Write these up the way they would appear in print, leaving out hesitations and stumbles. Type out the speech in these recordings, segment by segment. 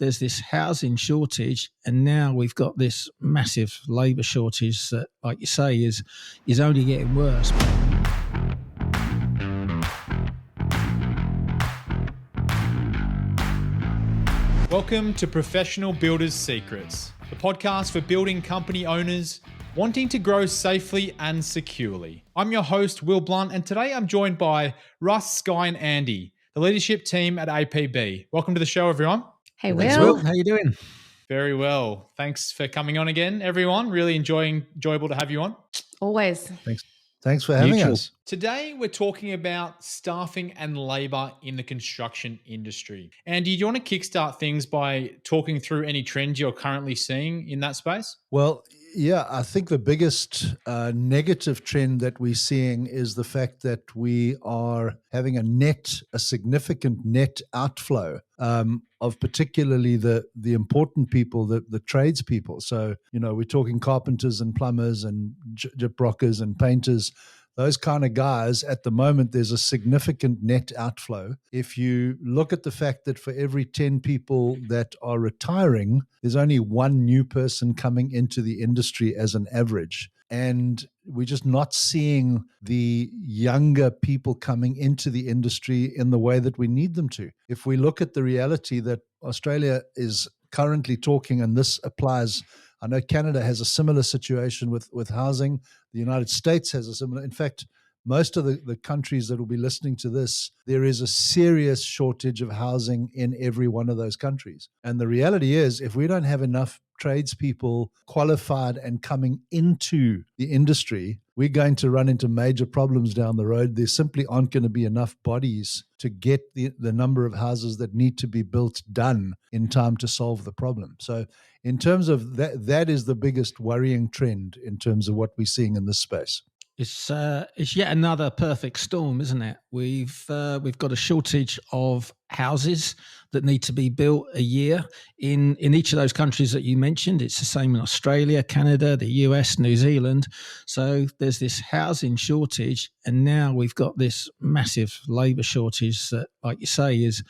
there's this housing shortage, and now we've got this massive labour shortage that, like you say, is only getting worse. Welcome to Professional Builders Secrets, the podcast for building company owners wanting to grow safely and securely. I'm your host, Will Blunt, and today I'm joined by Russ, Sky, and Andy, the leadership team at APB. Welcome to the show, everyone. Hey, Thanks, Will. How you doing? Very well. Thanks for coming on again, everyone. Really enjoyable to have you on. Always. Thanks for having us. Today, we're talking about staffing and labour in the construction industry. Andy, do you want to kickstart things by talking through any trends you're currently seeing in that space? Well, yeah, I think the biggest negative trend that we're seeing is the fact that we are having a significant net outflow of particularly the important people, the tradespeople. So, we're talking carpenters and plumbers and gyprockers and painters. Those kind of guys, at the moment, there's a significant net outflow. If you look at the fact that for every 10 people that are retiring, there's only one new person coming into the industry as an average. And we're just not seeing the younger people coming into the industry in the way that we need them to. If we look at the reality that Australia is currently talking, and this applies, I know Canada has a similar situation with housing. The United States has a similar. In fact, most of the countries that will be listening to this, there is a serious shortage of housing in every one of those countries. And the reality is, if we don't have enough tradespeople qualified and coming into the industry, we're going to run into major problems down the road. There simply aren't going to be enough bodies to get the number of houses that need to be built done in time to solve the problem. So in terms of that is the biggest worrying trend in terms of what we're seeing in this space. It's yet another perfect storm, isn't it? We've got a shortage of houses that need to be built a year in each of those countries that you mentioned. It's the same in Australia, Canada, the US, New Zealand. So there's this housing shortage, and now we've got this massive labour shortage that, like you say, is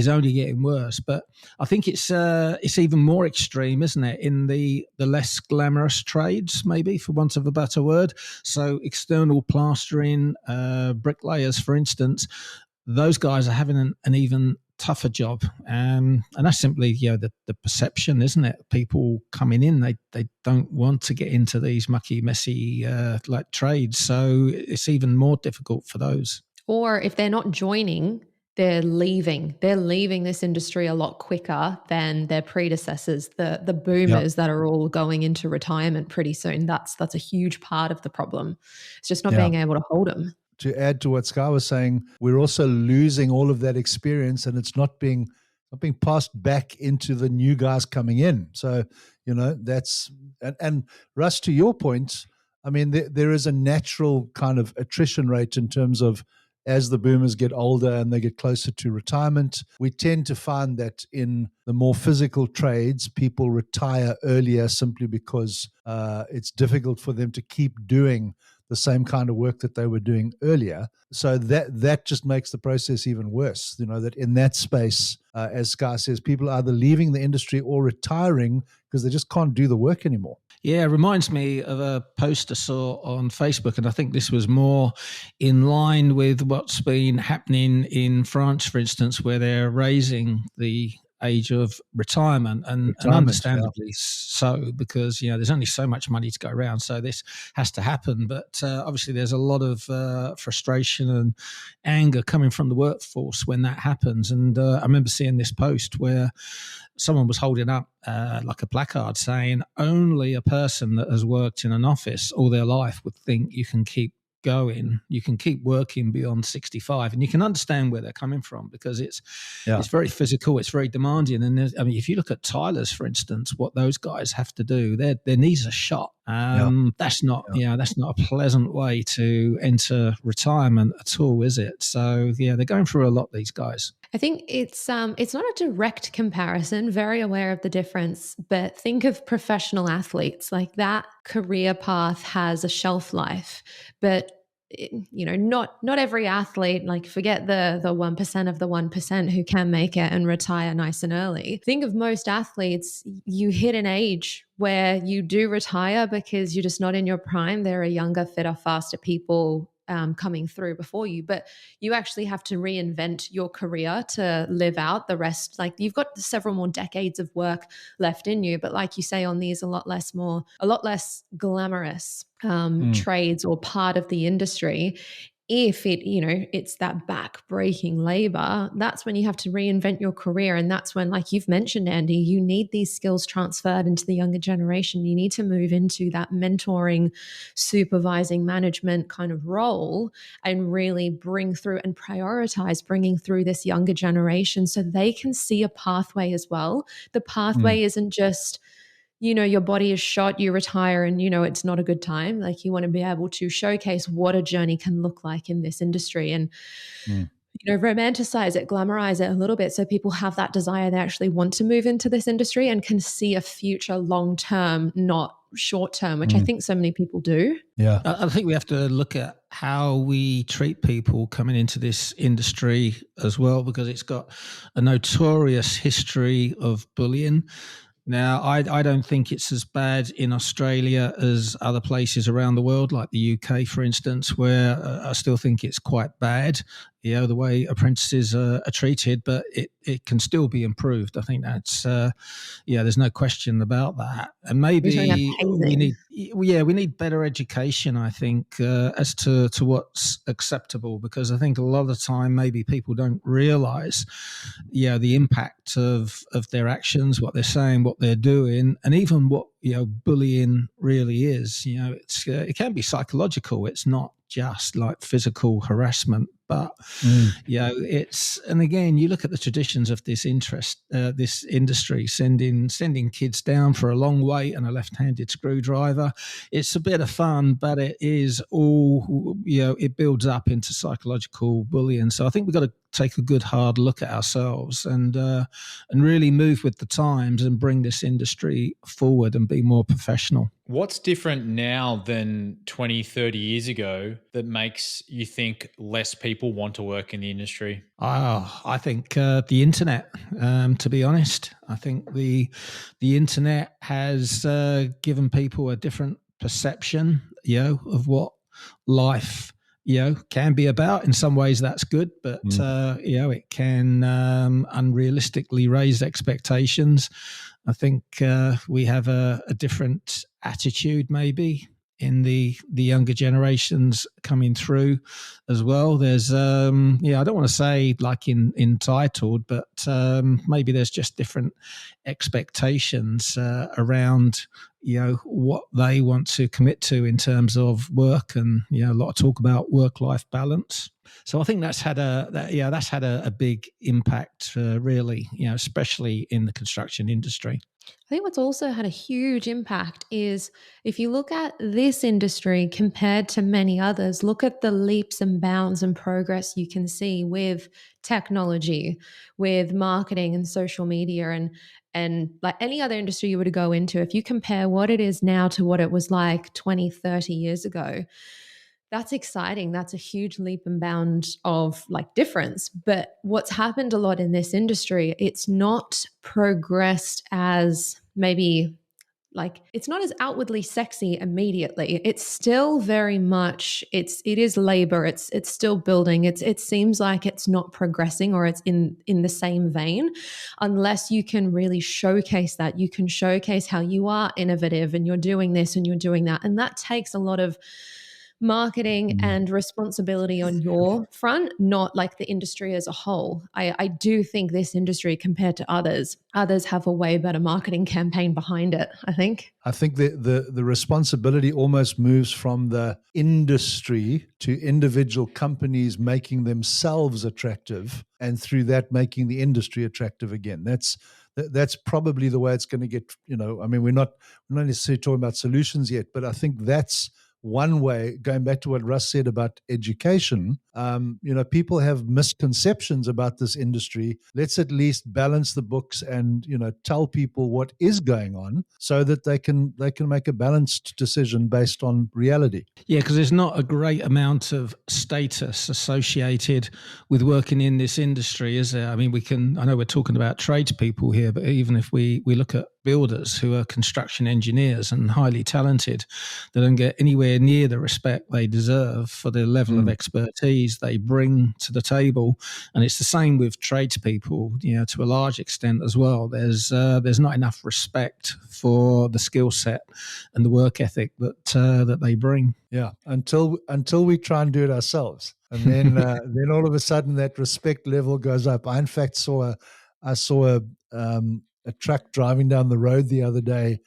only getting worse. But I think it's even more extreme, isn't it, in the less glamorous trades, maybe, for want of a better word. So external plastering, bricklayers, for instance, those guys are having an even tougher job, and that's simply the perception, isn't it? People coming in, they don't want to get into these mucky, messy trades, so it's even more difficult for those. Or if they're not joining, they're leaving. They're leaving this industry a lot quicker than their predecessors, the boomers that are all going into retirement pretty soon. That's a huge part of the problem. It's just not being able to hold them. To add to what Sky was saying, we're also losing all of that experience, and it's not being passed back into the new guys coming in. So, that's and Russ, to your point, I mean, there is a natural kind of attrition rate in terms of as the boomers get older and they get closer to retirement. We tend to find that in the more physical trades, people retire earlier simply because it's difficult for them to keep doing the same kind of work that they were doing earlier. So that just makes the process even worse. That in that space, as Sky says, people are either leaving the industry or retiring because they just can't do the work anymore. Yeah, it reminds me of a post I saw on Facebook, and I think this was more in line with what's been happening in France, for instance, where they're raising the age of retirement and understandably so, because there's only so much money to go around, so this has to happen. But obviously there's a lot of frustration and anger coming from the workforce when that happens. And I remember seeing this post where someone was holding up like a placard saying only a person that has worked in an office all their life would think you can keep going, you can keep working beyond 65, and you can understand where they're coming from, because it's very physical, it's very demanding. And if you look at Tyler's, for instance, what those guys have to do, their knees are shot. That's not a pleasant way to enter retirement at all, is it? So they're going through a lot, these guys. I think it's not a direct comparison, very aware of the difference, but think of professional athletes. Like, that career path has a shelf life, but not every athlete, like forget the 1% of the 1% who can make it and retire nice and early. Think of most athletes, you hit an age where you do retire because you're just not in your prime. There are younger, fitter, faster people coming through before you, but you actually have to reinvent your career to live out the rest. Like you've got several more decades of work left in you, but like you say, on these a lot less glamorous trades or part of the industry, if it's that back-breaking labor, that's when you have to reinvent your career. And that's when, like you've mentioned, Andy, you need these skills transferred into the younger generation. You need to move into that mentoring, supervising, management kind of role and really bring through and prioritize bringing through this younger generation so they can see a pathway as well. The pathway isn't just, your body is shot, you retire, and it's not a good time. Like you want to be able to showcase what a journey can look like in this industry and, romanticize it, glamorize it a little bit so people have that desire. They actually want to move into this industry and can see a future long-term, not short-term, which I think so many people do. Yeah. I think we have to look at how we treat people coming into this industry as well, because it's got a notorious history of bullying. Now, I don't think it's as bad in Australia as other places around the world, like the UK, for instance, where I still think it's quite bad, the way apprentices are treated, but it can still be improved. I think that's, there's no question about that. And maybe we need better education, I think, as to what's acceptable, because I think a lot of the time maybe people don't realise, the impact of their actions, what they're saying, what they're doing, and even what bullying really is. It can be psychological. It's not just like physical harassment, but it's, and again, you look at the traditions of this industry, sending kids down for a long wait and a left-handed screwdriver. It's a bit of fun, but it is all, it builds up into psychological bullying. So I think we've got to take a good hard look at ourselves and really move with the times and bring this industry forward and be more professional. What's different now than 20, 30 years ago that makes you think less people want to work in the industry? I think the internet, to be honest. I think the internet has given people a different perception, of what life can be about. In some ways that's good, but it can unrealistically raise expectations. I think we have a different attitude maybe in the younger generations coming through as well. There's I don't want to say like entitled, but maybe there's just different expectations around what they want to commit to in terms of work, and a lot of talk about work-life balance. So I think that's had a big impact, really, especially in the construction industry. I think what's also had a huge impact is if you look at this industry compared to many others, look at the leaps and bounds and progress you can see with technology, with marketing and social media and like any other industry you were to go into. If you compare what it is now to what it was like 20, 30 years ago, that's exciting. That's a huge leap and bound of like difference. But what's happened a lot in this industry, it's not progressed as maybe like it's not as outwardly sexy immediately. It's still very much it is labor. It's still building. It seems like it's not progressing, or it's in the same vein, unless you can really showcase that. You can showcase how you are innovative and you're doing this and you're doing that, and that takes a lot of marketing and responsibility on your front, not like the industry as a whole. I do think this industry compared to others have a way better marketing campaign behind it, I think. I think the responsibility almost moves from the industry to individual companies making themselves attractive, and through that making the industry attractive again. That's probably the way it's going to get, we're not necessarily talking about solutions yet, but I think that's one way, going back to what Russ said about education, people have misconceptions about this industry. Let's at least balance the books and, tell people what is going on so that they can make a balanced decision based on reality. Yeah, because there's not a great amount of status associated with working in this industry, is there? I mean, I know we're talking about tradespeople here, but even if we look at builders who are construction engineers and highly talented, they don't get anywhere near the respect they deserve for the level of expertise they bring to the table. And it's the same with tradespeople, to a large extent as well. There's not enough respect for the skill set and the work ethic that they bring. Yeah, until we try and do it ourselves, and then then all of a sudden that respect level goes up. I in fact saw a truck driving down the road the other day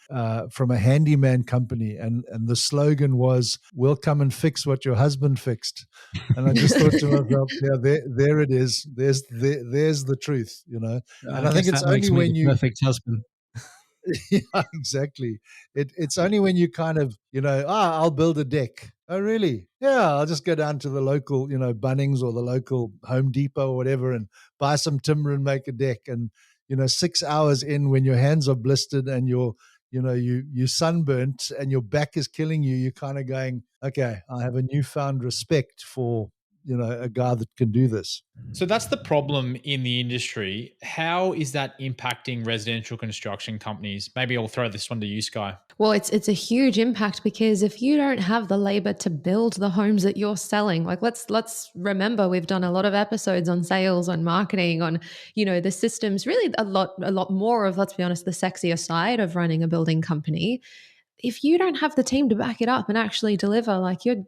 from a handyman company, and the slogan was, "We'll come and fix what your husband fixed." And I just thought to myself, yeah, there it is. There's the truth, And I think it's only when you perfect husband. Yeah, exactly. It's only when you kind of, I'll build a deck. Oh, really? Yeah, I'll just go down to the local, Bunnings or the local Home Depot or whatever and buy some timber and make a deck. And, 6 hours in, when your hands are blistered and you sunburnt and your back is killing you, you're kind of going, okay, I have a newfound respect for, a guy that can do this. So that's the problem in the industry. How is that impacting residential construction companies? Maybe I'll throw this one to you, Sky. Well, it's a huge impact, because if you don't have the labor to build the homes that you're selling, like let's remember, we've done a lot of episodes on sales, on marketing, on, the systems, really a lot more of, let's be honest, the sexier side of running a building company. If you don't have the team to back it up and actually deliver, like you're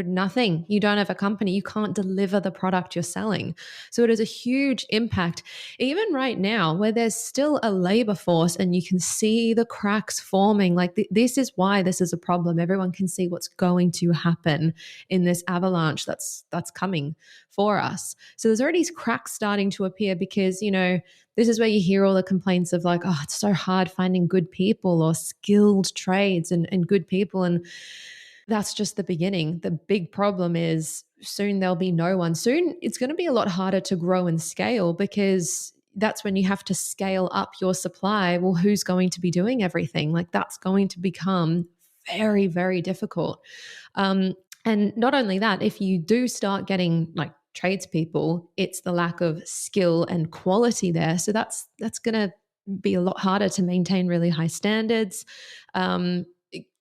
nothing. You don't have a company. You can't deliver the product you're selling. So it is a huge impact. Even right now, where there's still a labor force and you can see the cracks forming, like this is why this is a problem. Everyone can see what's going to happen in this avalanche that's coming for us. So there's already cracks starting to appear, because, this is where you hear all the complaints of like, oh, it's so hard finding good people or skilled trades and good people. And that's just the beginning. The big problem is soon there'll be no one. Soon it's going to be a lot harder to grow and scale, because that's when you have to scale up your supply. Well, who's going to be doing everything? Like that's going to become very, very difficult. And not only that, if you do start getting like tradespeople, it's the lack of skill and quality there. So that's going to be a lot harder to maintain really high standards.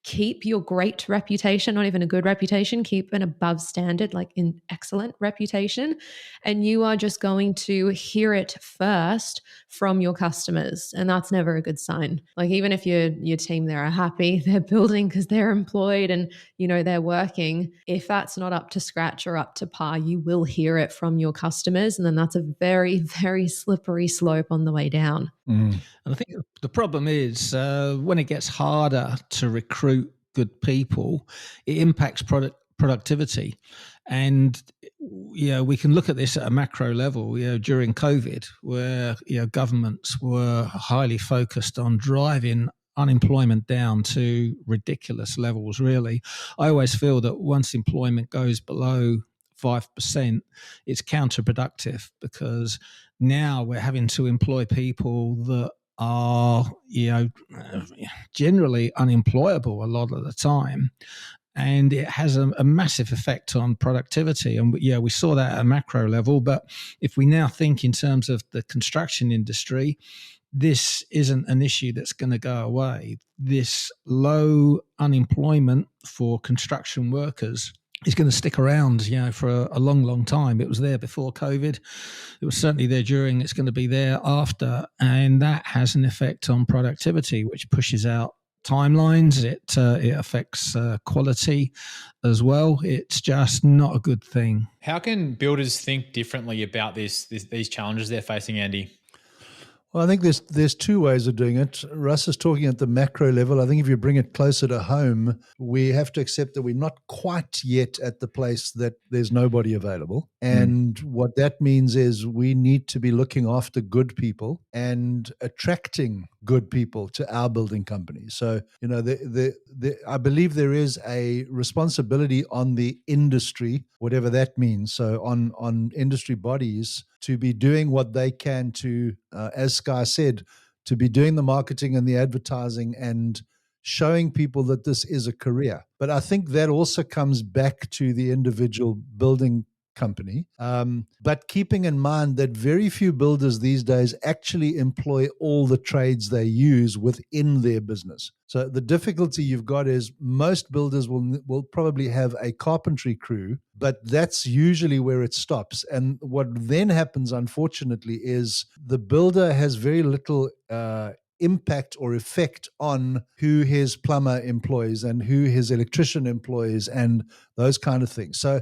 Keep your great reputation, not even a good reputation, keep an above standard, like an excellent reputation. And you are just going to hear it first from your customers. And that's never a good sign. Like even if your team there are happy, they're building because they're employed and, they're working. If that's not up to scratch or up to par, you will hear it from your customers. And then that's a very, very slippery slope on the way down. And I think the problem is when it gets harder to recruit good people, it impacts productivity. And we can look at this at a macro level. During COVID, where governments were highly focused on driving unemployment down to ridiculous levels. Really, I always feel that once employment goes below 5%, it's counterproductive, because now we're having to employ people that are, generally unemployable a lot of the time. And it has a massive effect on productivity. And we saw that at a macro level. But if we now think in terms of the construction industry, this isn't an issue that's going to go away. This low unemployment for construction workers is going to stick around, for a long, long time. It was there before COVID. It was certainly there during. It's going to be there after. And that has an effect on productivity, which pushes out timelines. It affects quality as well. It's just not a good thing. How can builders think differently about these challenges they're facing, Andy? Well, I think there's two ways of doing it. Russ is talking at the macro level. I think if you bring it closer to home, we have to accept that we're not quite yet at the place that there's nobody available. And what that means is we need to be looking after good people and attracting good people to our building company. So, I believe there is a responsibility on the industry, whatever that means. So on industry bodies to be doing what they can to, as Sky said, to be doing the marketing and the advertising and showing people that this is a career. But I think that also comes back to the individual building company. But keeping in mind that very few builders these days actually employ all the trades they use within their business. So the difficulty you've got is most builders will probably have a carpentry crew, but that's usually where it stops. And what then happens, unfortunately, is the builder has very little impact or effect on who his plumber employs and who his electrician employs and those kind of things. So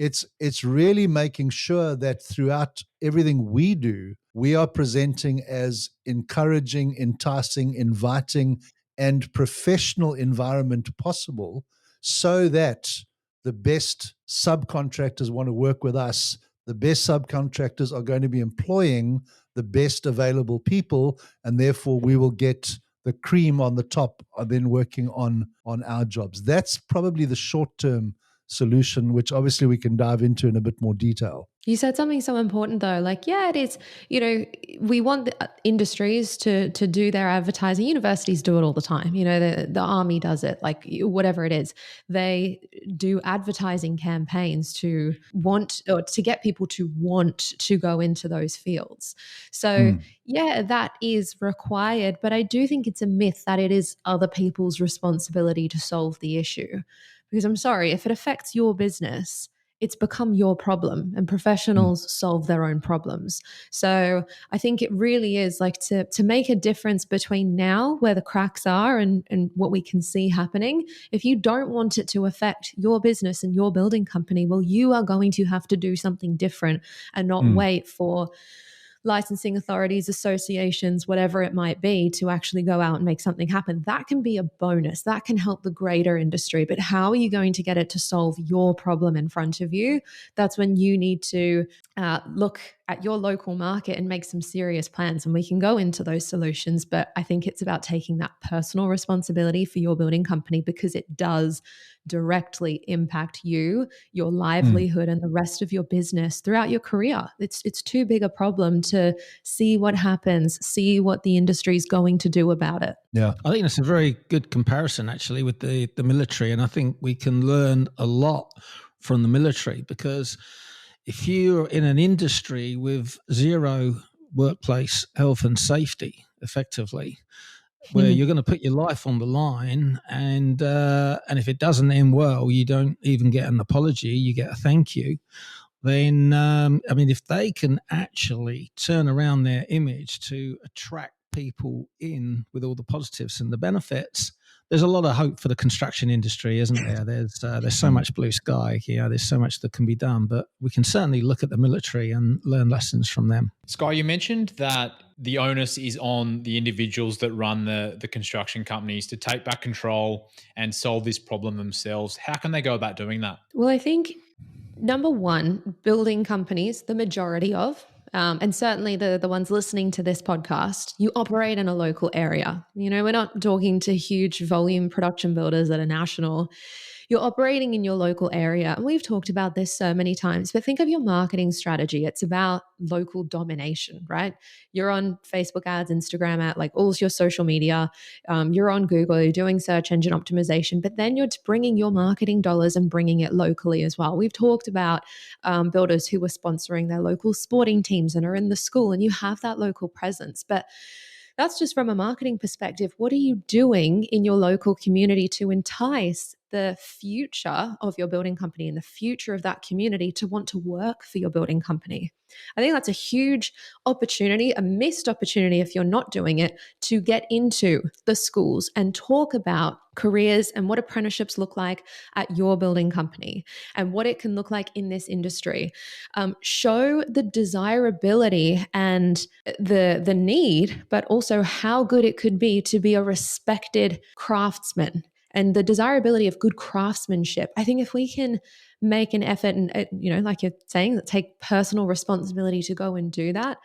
it's really making sure that throughout everything we do, we are presenting as encouraging, enticing, inviting, and professional environment possible so that the best subcontractors want to work with us. The best subcontractors are going to be employing the best available people, and therefore we will get the cream on the top are then working on our jobs. That's probably the short-term solution, which obviously we can dive into in a bit more detail. You said something so important though, like, yeah, it is, we want the industries to do their advertising. Universities do it all the time. The army does it, like whatever it is. They do advertising campaigns to want or to get people to want to go into those fields. So yeah, that is required, but I do think it's a myth that it is other people's responsibility to solve the issue. Because I'm sorry, if it affects your business, it's become your problem, and professionals solve their own problems. So I think it really is like to make a difference between now where the cracks are and what we can see happening. If you don't want it to affect your business and your building company, well, you are going to have to do something different and not wait for licensing authorities, associations, whatever it might be, to actually go out and make something happen. That can be a bonus. That can help the greater industry. But how are you going to get it to solve your problem in front of you? That's when you need to look at your local market and make some serious plans. And we can go into those solutions. But I think it's about taking that personal responsibility for your building company, because it does directly impact you, your livelihood, and the rest of your business throughout your career. It's too big a problem to see what happens, see what the industry is going to do about it. Yeah, I think that's a very good comparison actually with the military, and I think we can learn a lot from the military, because if you're in an industry with zero workplace health and safety, effectively, where you're going to put your life on the line, and if it doesn't end well, you don't even get an apology, you get a thank you. Then, if they can actually turn around their image to attract people in with all the positives and the benefits, there's a lot of hope for the construction industry, isn't there? There's so much blue sky here. There's so much that can be done, but we can certainly look at the military and learn lessons from them. Sky, you mentioned that the onus is on the individuals that run the construction companies to take back control and solve this problem themselves. How can they go about doing that? Well, I think number one, building companies, the majority of, and certainly the ones listening to this podcast, you operate in a local area. We're not talking to huge volume production builders that are national. You're operating in your local area. And we've talked about this so many times, but think of your marketing strategy. It's about local domination, right? You're on Facebook ads, Instagram ads, like all your social media. You're on Google, you're doing search engine optimization, but then you're bringing your marketing dollars and bringing it locally as well. We've talked about builders who are sponsoring their local sporting teams and are in the school, and you have that local presence. But that's just from a marketing perspective. What are you doing in your local community to entice the future of your building company and the future of that community to want to work for your building company? I think that's a huge opportunity, a missed opportunity if you're not doing it, to get into the schools and talk about careers and what apprenticeships look like at your building company and what it can look like in this industry. Show the desirability and the need, but also how good it could be to be a respected craftsman and the desirability of good craftsmanship. I think if we can make an effort and, like you're saying, take personal responsibility to go and do that,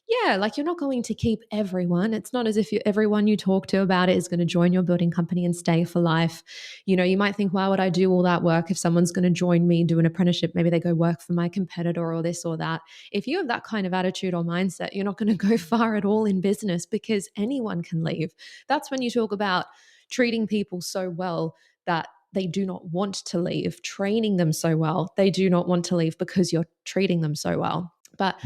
Yeah, like you're not going to keep everyone. It's not as if everyone you talk to about it is going to join your building company and stay for life. You might think, why would I do all that work if someone's going to join me, do an apprenticeship? Maybe they go work for my competitor or this or that. If you have that kind of attitude or mindset, you're not going to go far at all in business because anyone can leave. That's when you talk about treating people so well that they do not want to leave, training them so well, they do not want to leave because you're treating them so well. But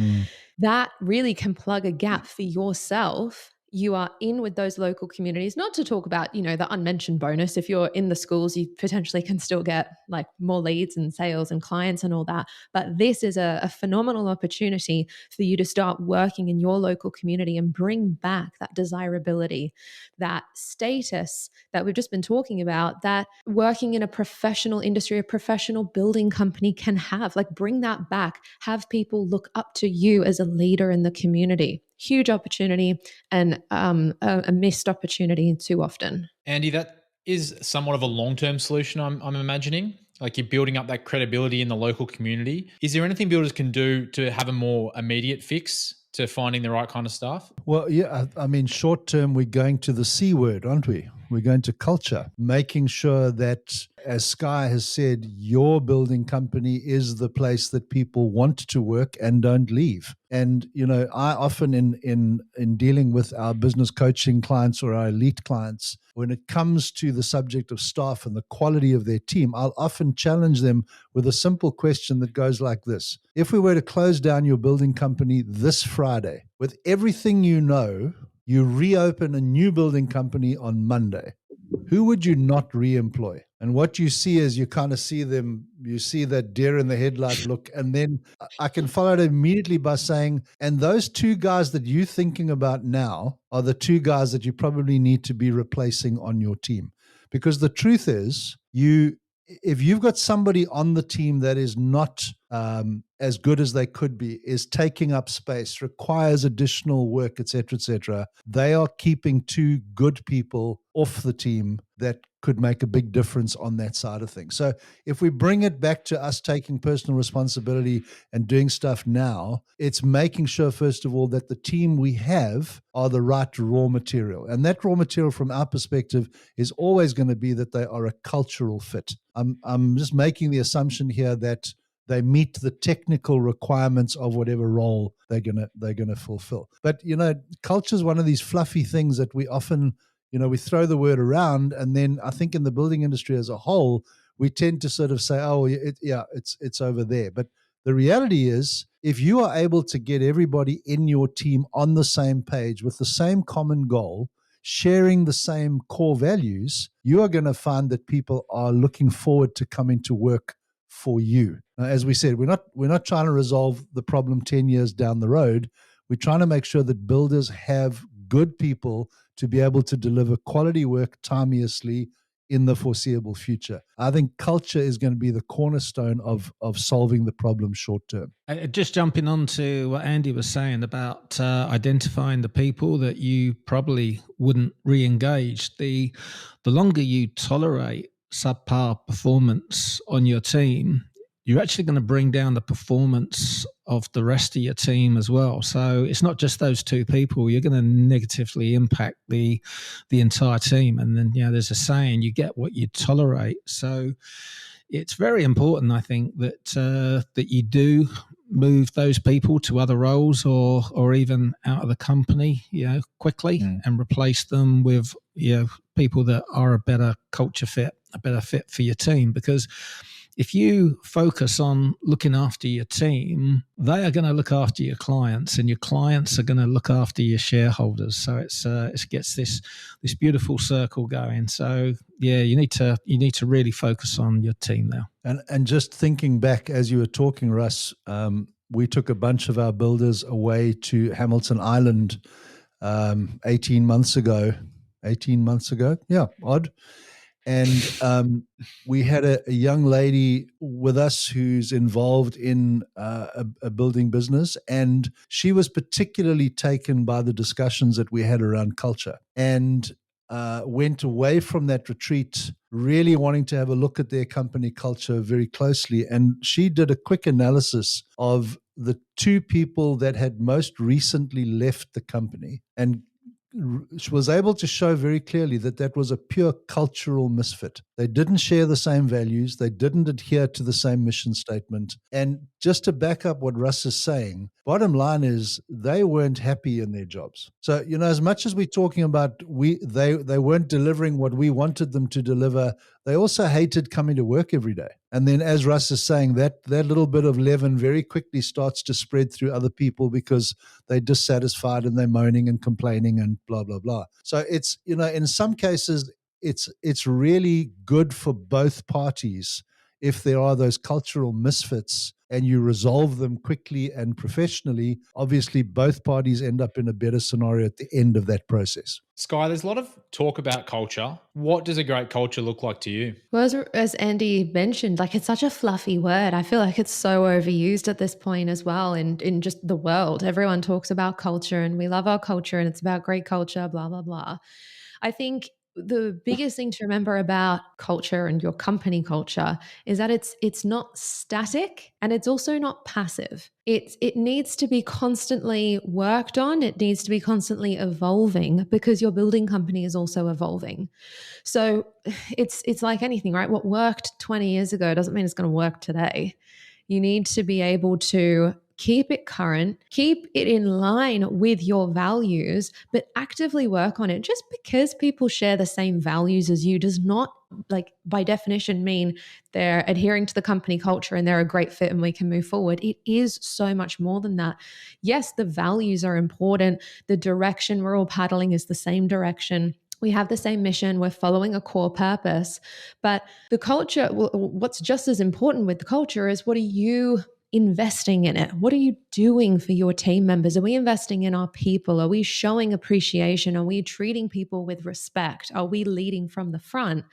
that really can plug a gap for yourself. You are in with those local communities, not to talk about, the unmentioned bonus. If you're in the schools, you potentially can still get like more leads and sales and clients and all that. But this is a phenomenal opportunity for you to start working in your local community and bring back that desirability, that status that we've just been talking about, that working in a professional industry, a professional building company can have. Like bring that back, have people look up to you as a leader in the community. Huge opportunity and a missed opportunity too often. Andy, that is somewhat of a long-term solution, I'm imagining. Like you're building up that credibility in the local community. Is there anything builders can do to have a more immediate fix to finding the right kind of staff? Well, yeah, I mean, short term, we're going to the C word, aren't we? We're going to culture, making sure that, as Sky has said, your building company is the place that people want to work and don't leave. And, I often in dealing with our business coaching clients or our elite clients, when it comes to the subject of staff and the quality of their team, I'll often challenge them with a simple question that goes like this. If we were to close down your building company this Friday, with everything you reopen a new building company on Monday, who would you not re-employ? And what you see is you kind of see them, you see that deer in the headlight look. And then I can follow it immediately by saying, and those two guys that you're thinking about now are the two guys that you probably need to be replacing on your team. Because the truth is, if you've got somebody on the team that is not as good as they could be, is taking up space, requires additional work, et cetera, they are keeping two good people off the team that could make a big difference on that side of things. So if we bring it back to us taking personal responsibility and doing stuff now, it's making sure, first of all, that the team we have are the right raw material. And that raw material from our perspective is always going to be that they are a cultural fit. I'm just making the assumption here that they meet the technical requirements of whatever role they're gonna fulfill. But culture is one of these fluffy things that we often, we throw the word around, and then I think in the building industry as a whole, we tend to sort of say, oh, it's over there. But the reality is, if you are able to get everybody in your team on the same page with the same common goal, sharing the same core values, you are going to find that people are looking forward to coming to work for you. As we said, we're not trying to resolve the problem 10 years down the road. We're trying to make sure that builders have good people to be able to deliver quality work timeously in the foreseeable future. I think culture is going to be the cornerstone of solving the problem short term. Just jumping on to what Andy was saying about identifying the people that you probably wouldn't re-engage. The longer you tolerate subpar performance on your team, you're actually going to bring down the performance of the rest of your team as well. So it's not just those two people. You're going to negatively impact the entire team. And then, there's a saying, you get what you tolerate. So it's very important, I think, that you do move those people to other roles or even out of the company, quickly and replace them with, people that are a better culture fit, a better fit for your team. Because if you focus on looking after your team, they are going to look after your clients, and your clients are going to look after your shareholders. So it gets this beautiful circle going. So you need to really focus on your team now. And just thinking back as you were talking, Russ, we took a bunch of our builders away to Hamilton Island 18 months ago. Yeah, odd. And we had a young lady with us who's involved in a building business, and she was particularly taken by the discussions that we had around culture, and went away from that retreat really wanting to have a look at their company culture very closely. And she did a quick analysis of the two people that had most recently left the company, and was able to show very clearly that that was a pure cultural misfit. They didn't share the same values. They didn't adhere to the same mission statement. And just to back up what Russ is saying, bottom line is they weren't happy in their jobs. So, as much as we're talking about they weren't delivering what we wanted them to deliver, they also hated coming to work every day. And then, as Russ is saying, that little bit of leaven very quickly starts to spread through other people because they're dissatisfied and they're moaning and complaining and blah, blah, blah. So it's, in some cases, it's really good for both parties if there are those cultural misfits and you resolve them quickly and professionally. Obviously, both parties end up in a better scenario at the end of that process. Sky, there's a lot of talk about culture. What does a great culture look like to you? Well, as Andy mentioned, like, it's such a fluffy word. I feel like it's so overused at this point as well in just the world. Everyone talks about culture and we love our culture and it's about great culture, blah, blah, blah. I think the biggest thing to remember about culture and your company culture is that it's not static and it's also not passive. It needs to be constantly worked on. It needs to be constantly evolving because your building company is also evolving. So it's like anything, right? What worked 20 years ago doesn't mean it's going to work today. You need to be able to keep it current, keep it in line with your values, but actively work on it. Just because people share the same values as you does not, like, by definition mean they're adhering to the company culture and they're a great fit and we can move forward. It is so much more than that. Yes, the values are important. The direction we're all paddling is the same direction. We have the same mission. We're following a core purpose. But the culture, what's just as important with the culture is, what are you investing in it? What are you doing for your team members? Are we investing in our people? Are we showing appreciation? Are we treating people with respect? Are we leading from the front?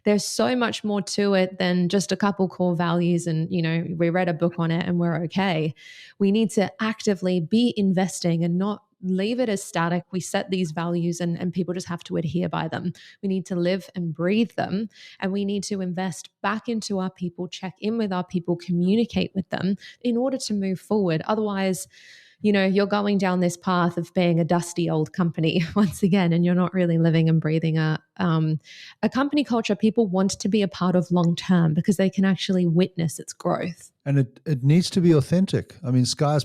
There's so much more to it than just a couple core values and, we read a book on it and we're okay. We need to actively be investing and not leave it as static. We set these values and people just have to adhere by them. We need to live and breathe them, and we need to invest back into our people, check in with our people, communicate with them in order to move forward. Otherwise, you're going down this path of being a dusty old company once again, and you're not really living and breathing a company culture people want to be a part of long term because they can actually witness its growth. And it needs to be authentic. I mean, Sky's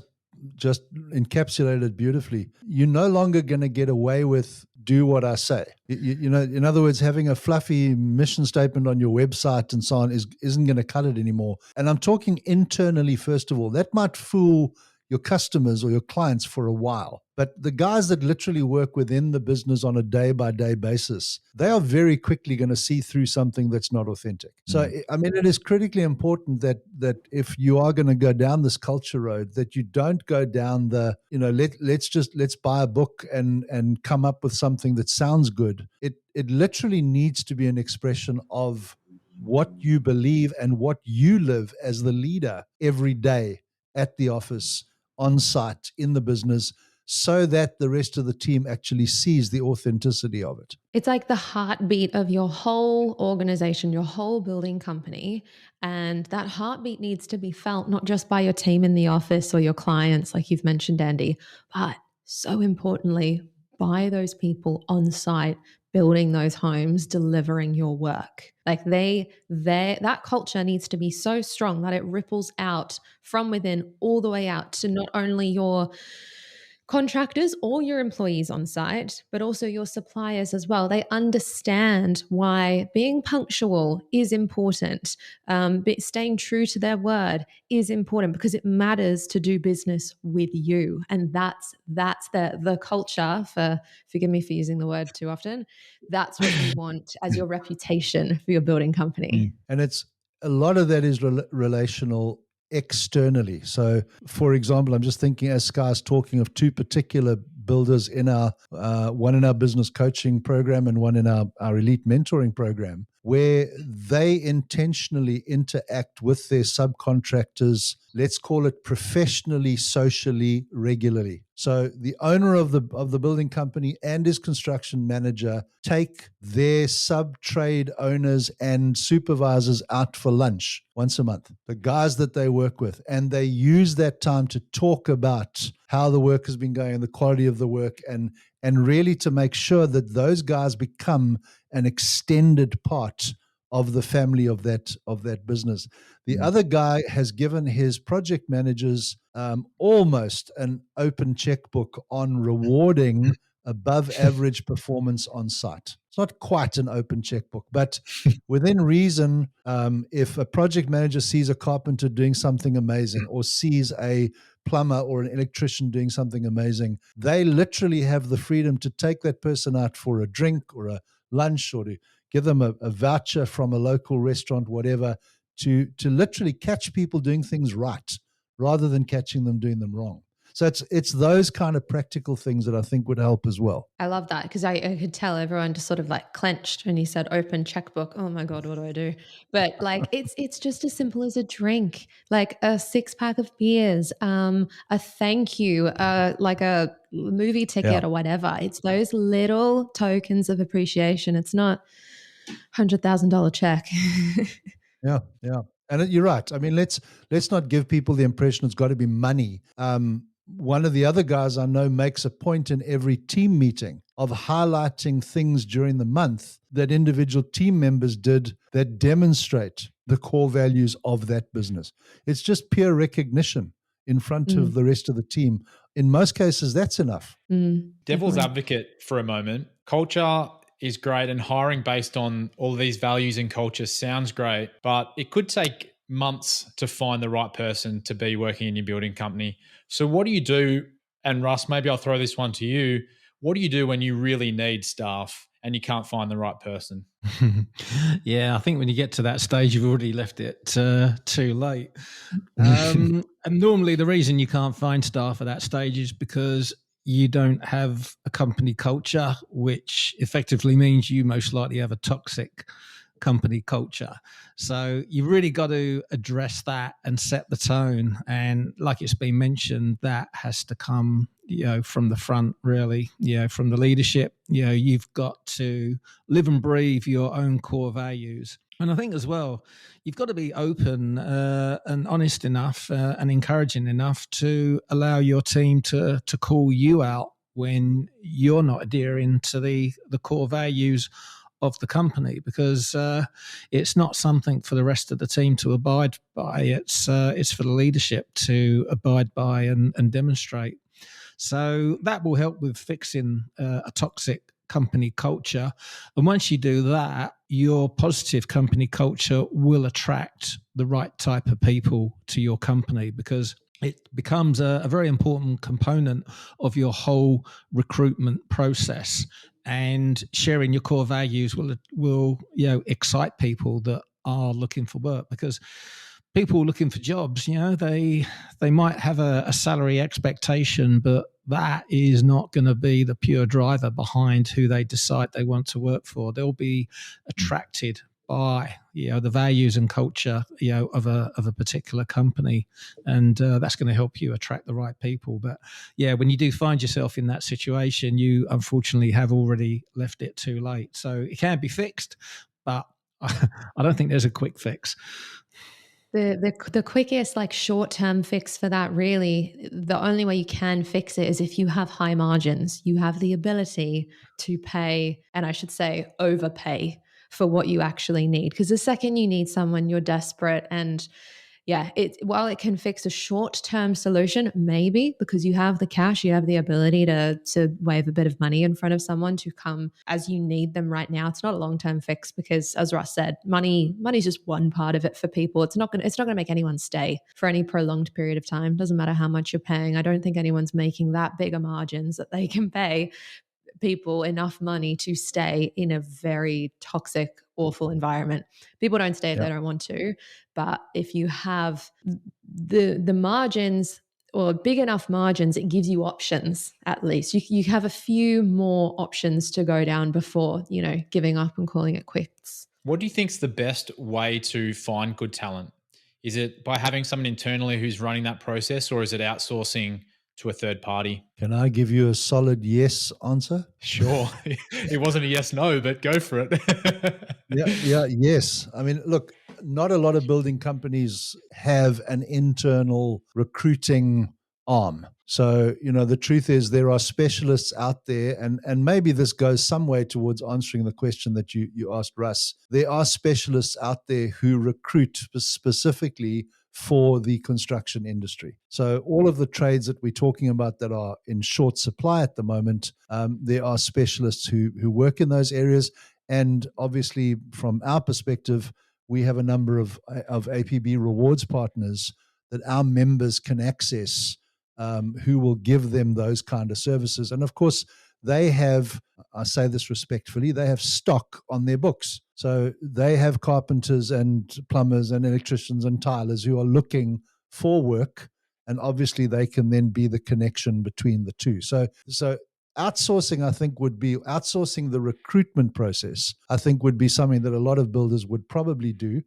just encapsulated beautifully. You're no longer going to get away with do what I say. In other words, having a fluffy mission statement on your website and so on isn't going to cut it anymore. And I'm talking internally, first of all. That might fool your customers or your clients for a while. But the guys that literally work within the business on a day-by-day basis, they are very quickly going to see through something that's not authentic. So, I mean, it is critically important that if you are going to go down this culture road, that you don't go down the, let's buy a book and come up with something that sounds good. It literally needs to be an expression of what you believe and what you live as the leader every day at the office, on site, in the business, so that the rest of the team actually sees the authenticity of it. It's like the heartbeat of your whole organization, your whole building company. And that heartbeat needs to be felt not just by your team in the office or your clients, like you've mentioned, Andy, but so importantly, by those people on site, building those homes, delivering your work. Like that culture needs to be so strong that it ripples out from within all the way out to not only your contractors or your employees on site, but also your suppliers as well. They understand why being punctual is important, but staying true to their word is important because it matters to do business with you. And that's the culture, forgive me for using the word too often. That's what you want as your reputation for your building company. And it's a lot of that is relational externally. So, for example, I'm just thinking as Sky's talking of two particular builders in our one in our business coaching program and one in our elite mentoring program. where they intentionally interact with their subcontractors, let's call it professionally, socially, regularly. So the owner of the building company and his construction manager take their sub-trade owners and supervisors out for lunch once a month, the guys that they work with, and they use that time to talk about how the work has been going and the quality of the work, and really to make sure that those guys become an extended part of the family of that business. The other guy has given his project managers almost an open checkbook on rewarding above average performance on site. It's not quite an open checkbook, but within reason, if a project manager sees a carpenter doing something amazing or sees a plumber or an electrician doing something amazing, they literally have the freedom to take that person out for a drink or a lunch, or to give them a voucher from a local restaurant, whatever, to literally catch people doing things right rather than catching them doing them wrong. So it's those kind of practical things that I think would help as well. I love that, because I could tell everyone just sort of like clenched when he said open checkbook. Oh my God, what do I do? But like it's just as simple as a drink, like a 6-pack of beers, a thank you, like a movie ticket or whatever. It's those little tokens of appreciation. It's not $100,000 check. Yeah. And you're right. I mean, let's not give people the impression it's got to be money. One of the other guys I know makes a point in every team meeting of highlighting things during the month that individual team members did that demonstrate the core values of that business. It's just peer recognition in front of the rest of the team. In most cases, that's enough. Devil's advocate for a moment. Culture is great, and hiring based on all of these values and culture sounds great, but it could take months to find the right person to be working in your building company. So what do you do? And Russ, maybe I'll throw this one to you. What do you do when you really need staff and you can't find the right person? Yeah, I think when you get to that stage, you've already left it too late. And normally the reason you can't find staff at that stage is because you don't have a company culture, which effectively means you most likely have a toxic company culture. So you've really got to address that and set the tone. And like it's been mentioned, that has to come, from the front, really, from the leadership. You've got to live and breathe your own core values. And I think as well, you've got to be open and honest enough and encouraging enough to allow your team to call you out when you're not adhering to the core values of the company, because it's not something for the rest of the team to abide by. It's for the leadership to abide by and demonstrate. So that will help with fixing a toxic company culture. And once you do that, your positive company culture will attract the right type of people to your company, because it becomes a very important component of your whole recruitment process. And sharing your core values will excite people that are looking for work, because people looking for jobs, they might have a salary expectation, but that is not going to be the pure driver behind who they decide they want to work for. They'll be attracted by the values and culture of a particular company, and that's going to help you attract the right people. But when you do find yourself in that situation, you unfortunately have already left it too late. So it can be fixed, but I don't think there's a quick fix. The quickest, like, short-term fix for that, really, the only way you can fix it is if you have high margins. You have the ability to pay, and I should say overpay, for what you actually need. Because the second you need someone, you're desperate. And while it can fix a short-term solution, maybe because you have the cash, you have the ability to wave a bit of money in front of someone to come as you need them right now. It's not a long-term fix, because, as Russ said, money is just one part of it for people. It's not going to make anyone stay for any prolonged period of time. Doesn't matter how much you're paying. I don't think anyone's making that bigger margins that they can pay people enough money to stay in a very toxic, awful environment. People don't stay if they don't want to, but if you have the margins, or big enough margins, it gives you options. At least you have a few more options to go down before giving up and calling it quits. What do you think's the best way to find good talent? Is it by having someone internally who's running that process, or is it outsourcing to a third party? Can I give you a solid yes answer? Sure. It wasn't a yes, no, but go for it. Yes. I mean, look, not a lot of building companies have an internal recruiting arm. So, the truth is there are specialists out there, and maybe this goes some way towards answering the question that you asked, Russ. There are specialists out there who recruit specifically for the construction industry. So all of the trades that we're talking about that are in short supply at the moment, there are specialists who work in those areas. And obviously, from our perspective, we have a number of APB rewards partners that our members can access, who will give them those kind of services. And of course, they have, I say this respectfully, they have stock on their books. So they have carpenters and plumbers and electricians and tilers who are looking for work. And obviously, they can then be the connection between the two. So outsourcing, I think, would be outsourcing the recruitment process, I think, would be something that a lot of builders would probably do.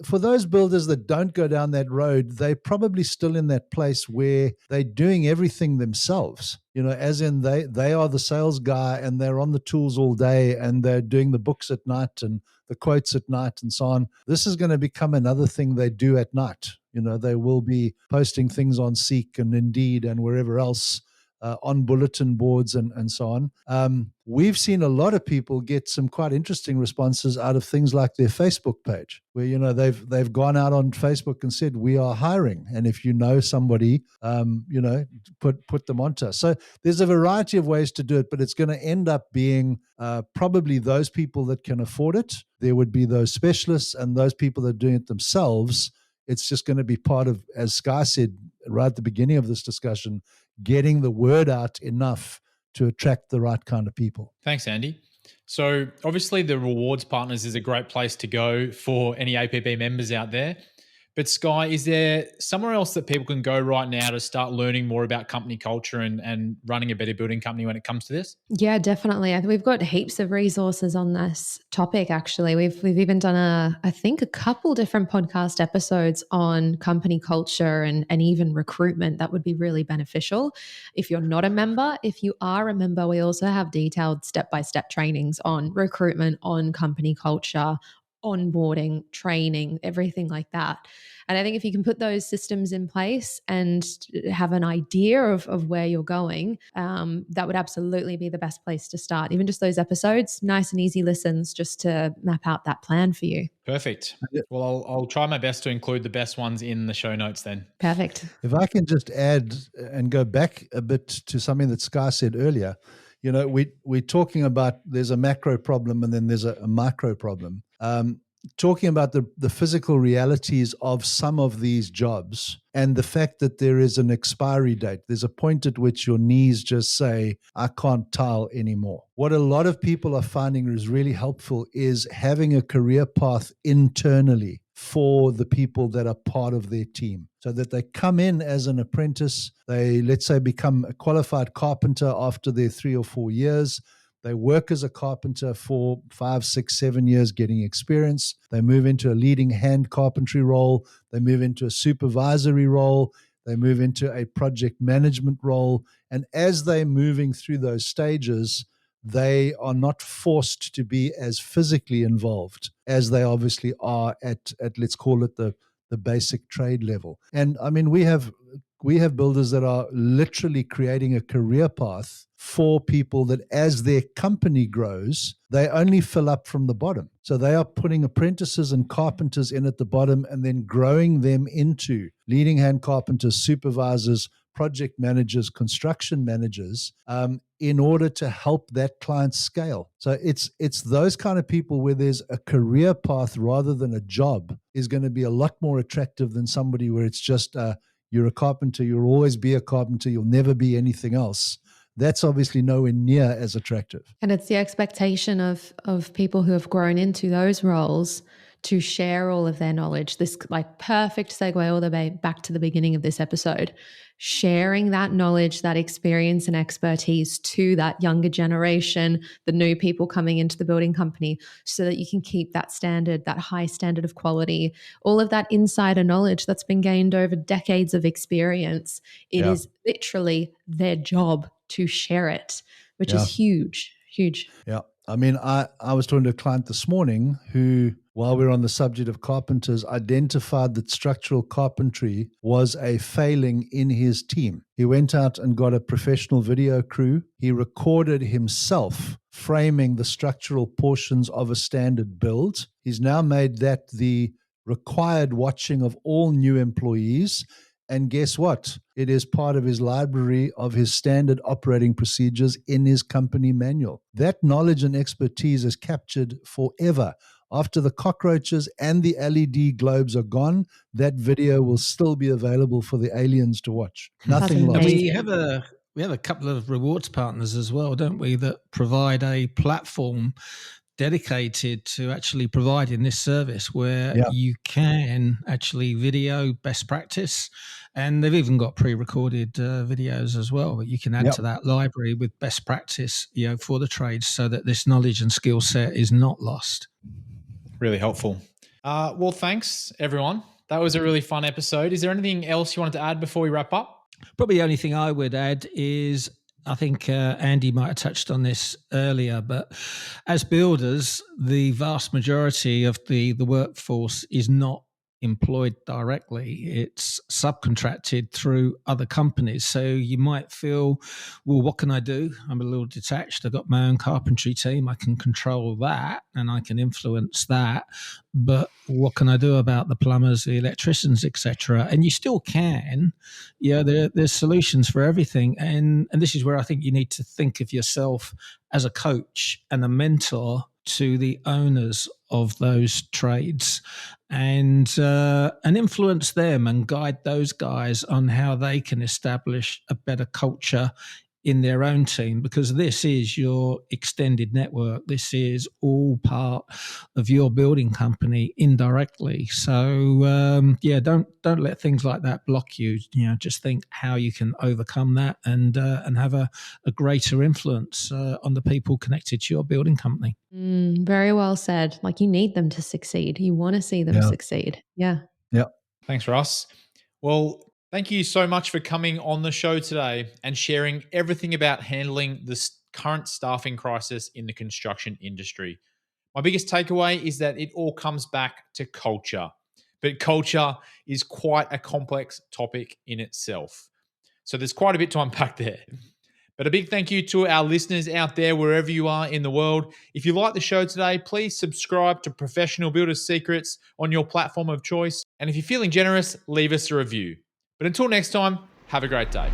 For those builders that don't go down that road, they're probably still in that place where they're doing everything themselves. As in they are the sales guy and they're on the tools all day and they're doing the books at night and the quotes at night and so on. This is going to become another thing they do at night. They will be posting things on Seek and Indeed and wherever else, on bulletin boards and so on. We've seen a lot of people get some quite interesting responses out of things like their Facebook page, where they've gone out on Facebook and said, we are hiring, and if you know somebody, put them onto us. So there's a variety of ways to do it, but it's going to end up being probably those people that can afford it. There would be those specialists and those people that are doing it themselves. It's just going to be part of, as Sky said right at the beginning of this discussion, getting the word out enough to attract the right kind of people. Thanks, Andy. So obviously the rewards partners is a great place to go for any APB members out there. But Sky, is there somewhere else that people can go right now to start learning more about company culture and running a better building company when it comes to this? Yeah, definitely. We've got heaps of resources on this topic, actually. We've even done I think a couple different podcast episodes on company culture and even recruitment that would be really beneficial. If you're not a member, if you are a member, we also have detailed step-by-step trainings on recruitment, on company culture, onboarding, training, everything like that. And I think if you can put those systems in place and have an idea of where you're going, that would absolutely be the best place to start. Even just those episodes, nice and easy listens just to map out that plan for you. Perfect. Well, I'll try my best to include the best ones in the show notes then. Perfect. If I can just add and go back a bit to something that Sky said earlier, we're talking about there's a macro problem and then there's a micro problem. Talking about the physical realities of some of these jobs and the fact that there is an expiry date. There's a point at which your knees just say, I can't tile anymore. What a lot of people are finding is really helpful is having a career path internally for the people that are part of their team, so that they come in as an apprentice. They, let's say, become a qualified carpenter after their 3 or 4 years. They work as a carpenter for 5, 6, 7 years, getting experience. They move into a leading hand carpentry role. They move into a supervisory role. They move into a project management role. And as they're moving through those stages, they are not forced to be as physically involved as they obviously are at let's call it the basic trade level. And I mean, we have builders that are literally creating a career path for people that as their company grows, they only fill up from the bottom. So they are putting apprentices and carpenters in at the bottom and then growing them into leading hand carpenters, supervisors, project managers, construction managers, in order to help that client scale. So it's those kind of people where there's a career path rather than a job is going to be a lot more attractive than somebody where it's just you're a carpenter, you'll always be a carpenter, you'll never be anything else. That's obviously nowhere near as attractive. And it's the expectation of people who have grown into those roles to share all of their knowledge. This like perfect segue all the way back to the beginning of this episode, sharing that knowledge, that experience and expertise to that younger generation, the new people coming into the building company, so that you can keep that standard, that high standard of quality, all of that insider knowledge that's been gained over decades of experience. It is literally their job to share it, which is huge, huge. Yeah. I mean, I was talking to a client this morning who, while we're on the subject of carpenters, identified that structural carpentry was a failing in his team. He went out and got a professional video crew. He recorded himself framing the structural portions of a standard build. He's now made that the required watching of all new employees. And guess what? It is part of his library of his standard operating procedures in his company manual. That knowledge and expertise is captured forever. After the cockroaches and the LED globes are gone, that video will still be available for the aliens to watch. Nothing lost. And we have a couple of rewards partners as well, don't we, that provide a platform dedicated to actually providing this service where you can actually video best practice, and they've even got pre-recorded videos as well, but you can add to that library with best practice, for the trades, so that this knowledge and skill set is not lost. Really helpful. Well, thanks everyone. That was a really fun episode. Is there anything else you wanted to add before we wrap up? Probably the only thing I would add is, I think Andy might have touched on this earlier, but as builders, the vast majority of the workforce is not employed directly. It's subcontracted through other companies. So you might feel, well, what can I do? I'm a little detached. I've got my own carpentry team. I can control that and I can influence that. But what can I do about the plumbers, the electricians, etc.? And you still can. There's solutions for everything. And this is where I think you need to think of yourself as a coach and a mentor to the owners of those trades, and influence them and guide those guys on how they can establish a better culture in their own team, because this is your extended network. This is all part of your building company indirectly. So don't let things like that block you. Just think how you can overcome that and have a greater influence on the people connected to your building company. Very well said. Like, you need them to succeed. You want to see them succeed. Yeah. Thanks, Russ. Well, thank you so much for coming on the show today and sharing everything about handling this current staffing crisis in the construction industry. My biggest takeaway is that it all comes back to culture, but culture is quite a complex topic in itself. So there's quite a bit to unpack there. But a big thank you to our listeners out there, wherever you are in the world. If you like the show today, please subscribe to Professional Builders Secrets on your platform of choice. And if you're feeling generous, leave us a review. But until next time, have a great day.